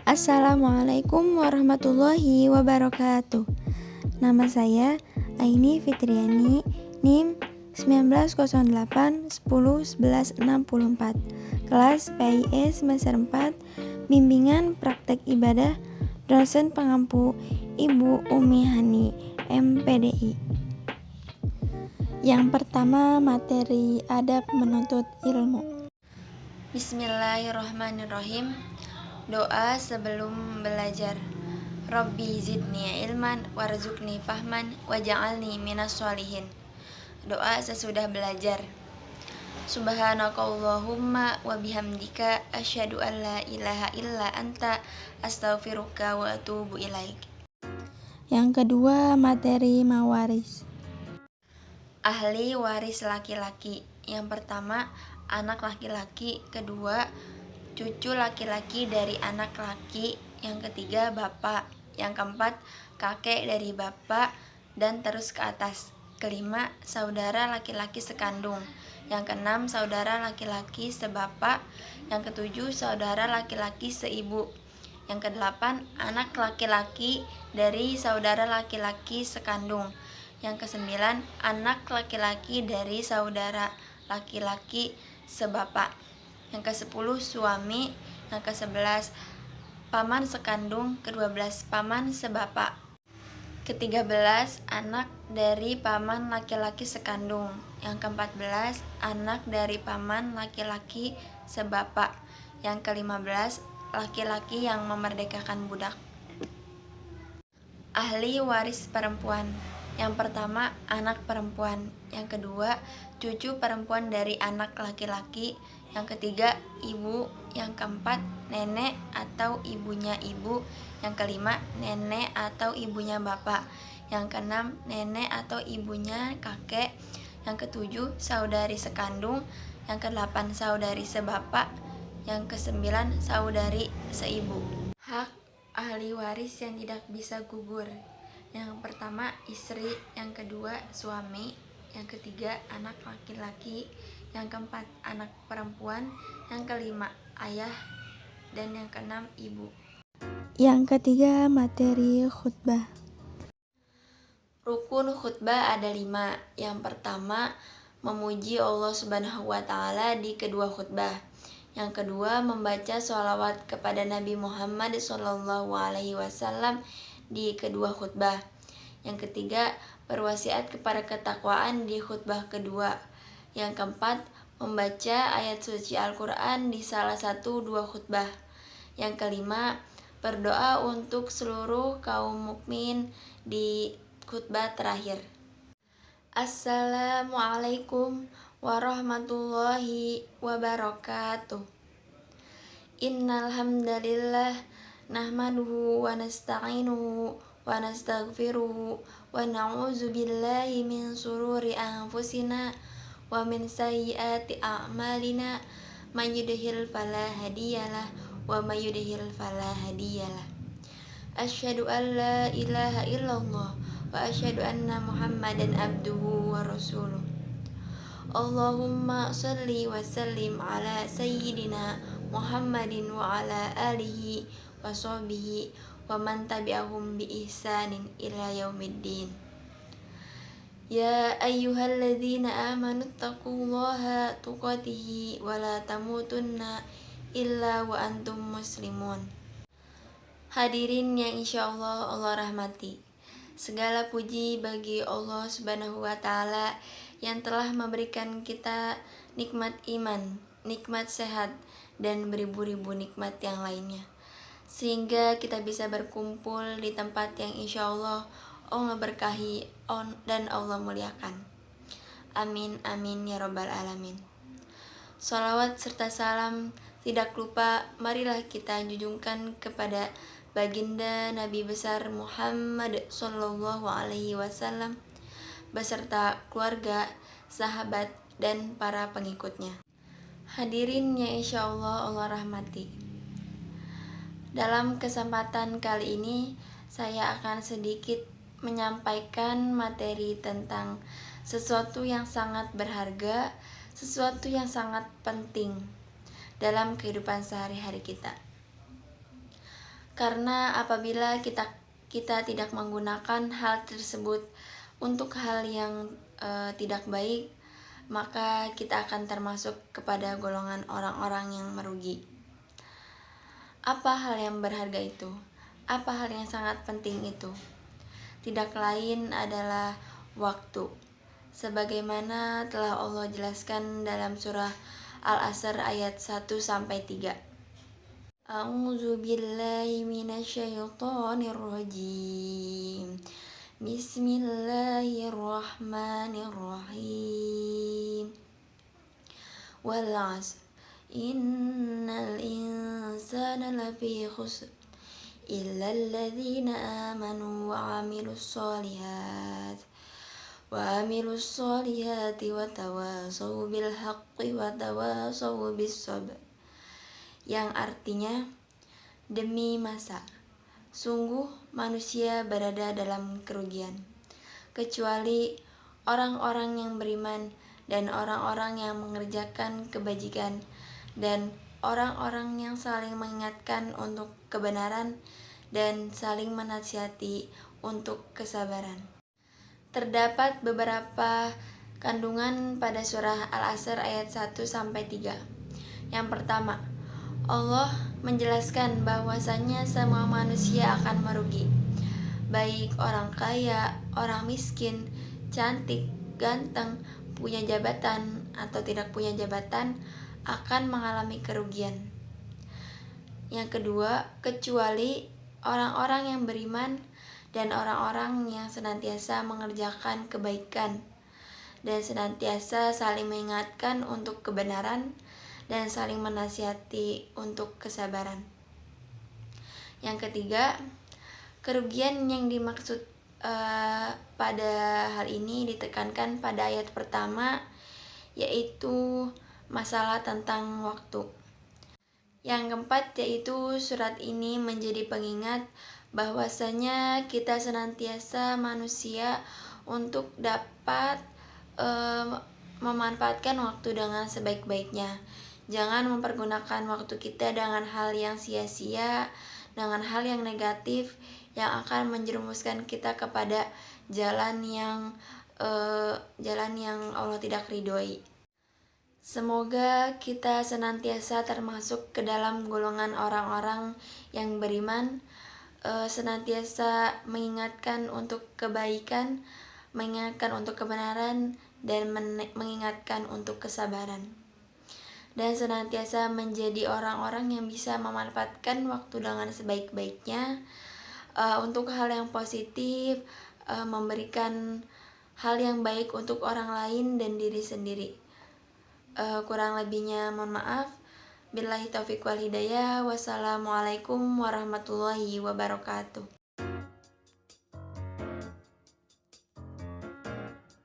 Assalamualaikum warahmatullahi wabarakatuh. Nama saya Aini Fitriani, NIM 1908 10 11 64, kelas PIE semester 4, bimbingan praktek ibadah, dosen pengampu Ibu Umi Hani, MPDI. Yang pertama, materi adab menuntut ilmu. Bismillahirrahmanirrahim. Doa sebelum belajar. Rabbi zidni ilman warzuqni fahman waj'alni minas sholihin. Doa sesudah belajar. Subhanakallahumma wa bihamdika asyhadu an la ilaha illa anta astaghfiruka wa atubu ilaik. Yang kedua, materi mawaris. Ahli waris laki-laki. Yang pertama, anak laki-laki. Kedua, cucu laki-laki dari anak laki. Yang ketiga, bapak. Yang keempat, kakek dari bapak dan terus ke atas. Kelima, saudara laki-laki sekandung. Yang keenam, saudara laki-laki sebapak. Yang ketujuh, saudara laki-laki seibu. Yang kedelapan, anak laki-laki dari saudara laki-laki sekandung. Yang kesembilan, anak laki-laki dari saudara laki-laki sebapak. Yang ke-10, suami. Yang ke-11, paman sekandung. Ke-12, paman sebapak. Ke-13, anak dari paman laki-laki sekandung. Yang ke-14, anak dari paman laki-laki sebapak. Yang ke-15, laki-laki yang memerdekakan budak. Ahli waris perempuan. Yang pertama, anak perempuan. Yang kedua, cucu perempuan dari anak laki-laki. Yang ketiga, ibu. Yang keempat, nenek atau ibunya ibu. Yang kelima, nenek atau ibunya bapak. Yang keenam, nenek atau ibunya kakek. Yang ketujuh, saudari sekandung. Yang kedelapan, saudari sebapak. Yang kesembilan, saudari seibu. Hak ahli waris yang tidak bisa gugur. Yang pertama, istri. Yang kedua, suami. Yang ketiga, anak laki-laki. Yang keempat, anak perempuan. Yang kelima, ayah. Dan yang keenam, ibu. Yang ketiga, materi khutbah. Rukun khutbah ada 5. Yang pertama, memuji Allah Subhanahu wa Ta'ala di kedua khutbah. Yang kedua, membaca sholawat kepada Nabi Muhammad SAW di kedua khutbah. Yang ketiga, berwasiat kepada ketakwaan di khutbah kedua. Yang keempat, membaca ayat suci Al-Quran di salah satu dua khutbah. Yang kelima, berdoa untuk seluruh kaum mukmin di khutbah terakhir. Assalamualaikum warahmatullahi wabarakatuh. Innal hamdalillah nahmaduhu wa nasta'inuhu wa nastaghfiruhu wa na'udzu billahi min sururi anfusina wa min sayyiati a'malina may yahdihil fala hadiyalah wa may yudhlil fala hadiyalah. Asyhadu an la ilaha illallah wa asyhadu anna Muhammadan abduhu wa rasuluh. Allahumma shalli wa sallim ala sayyidina Muhammadin wa ala alihi wa sahbihi wa man tabi'ahum bi ihsanin ila yaumiddin. Ya ayyuhalladzina amanu taqullaha tuqatihi wa la tamutunna illa wa antum muslimun. Hadirin yang insyaallah Allah rahmati. Segala puji bagi Allah Subhanahu wa Ta'ala yang telah memberikan kita nikmat iman, nikmat sehat, dan beribu-ribu nikmat yang lainnya, sehingga kita bisa berkumpul di tempat yang insya Allah Allah berkahi dan Allah muliakan. Amin amin ya robbal alamin. Sholawat serta salam tidak lupa marilah kita junjungkan kepada baginda Nabi besar Muhammad Sallallahu Alaihi Wasallam beserta keluarga, sahabat, dan para pengikutnya. Hadirin yang insya Allah Allah rahmati. Dalam kesempatan kali ini, saya akan sedikit menyampaikan materi tentang sesuatu yang sangat berharga, sesuatu yang sangat penting dalam kehidupan sehari-hari kita. Karena apabila kita tidak menggunakan hal tersebut untuk hal yang tidak baik, maka kita akan termasuk kepada golongan orang-orang yang merugi. Apa hal yang berharga itu? Apa hal yang sangat penting itu? Tidak lain adalah waktu. Sebagaimana telah Allah jelaskan dalam surah Al-Asr ayat 1-3. A'udzu billahi minasyaitonir rajim. Bismillahirrahmanirrahim. Wal 'asr. Innal insana lafi khusr. Illa alladzina amanu wa 'amilus solihati wa tawasaw bil haqqi wa tawasaw bis sabr. Yang artinya, demi masa, sungguh manusia berada dalam kerugian, kecuali orang-orang yang beriman dan orang-orang yang mengerjakan kebajikan dan orang-orang yang saling mengingatkan untuk kebenaran dan saling menasihati untuk kesabaran. Terdapat beberapa kandungan pada surah Al-Asr ayat 1-3. Yang pertama, Allah menjelaskan bahwasanya semua manusia akan merugi, baik orang kaya, orang miskin, cantik, ganteng, punya jabatan atau tidak punya jabatan, akan mengalami kerugian. Yang kedua, kecuali orang-orang yang beriman dan orang-orang yang senantiasa mengerjakan kebaikan dan senantiasa saling mengingatkan untuk kebenaran dan saling menasihati untuk kesabaran. Yang ketiga, kerugian yang dimaksud pada hal ini ditekankan pada ayat pertama, yaitu masalah tentang waktu. Yang keempat, yaitu surat ini menjadi pengingat bahwasanya kita senantiasa manusia untuk dapat memanfaatkan waktu dengan sebaik-baiknya. Jangan mempergunakan waktu kita dengan hal yang sia-sia, dengan hal yang negatif yang akan menjerumuskan kita kepada jalan yang Allah tidak ridhoi. Semoga kita senantiasa termasuk ke dalam golongan orang-orang yang beriman, senantiasa mengingatkan untuk kebaikan, mengingatkan untuk kebenaran, dan mengingatkan untuk kesabaran. Dan senantiasa menjadi orang-orang yang bisa memanfaatkan waktu dengan sebaik-baiknya untuk hal yang positif, memberikan hal yang baik untuk orang lain dan diri sendiri. Kurang lebihnya mohon maaf. Billahi taufiq wal hidayah. Wassalamualaikum warahmatullahi wabarakatuh.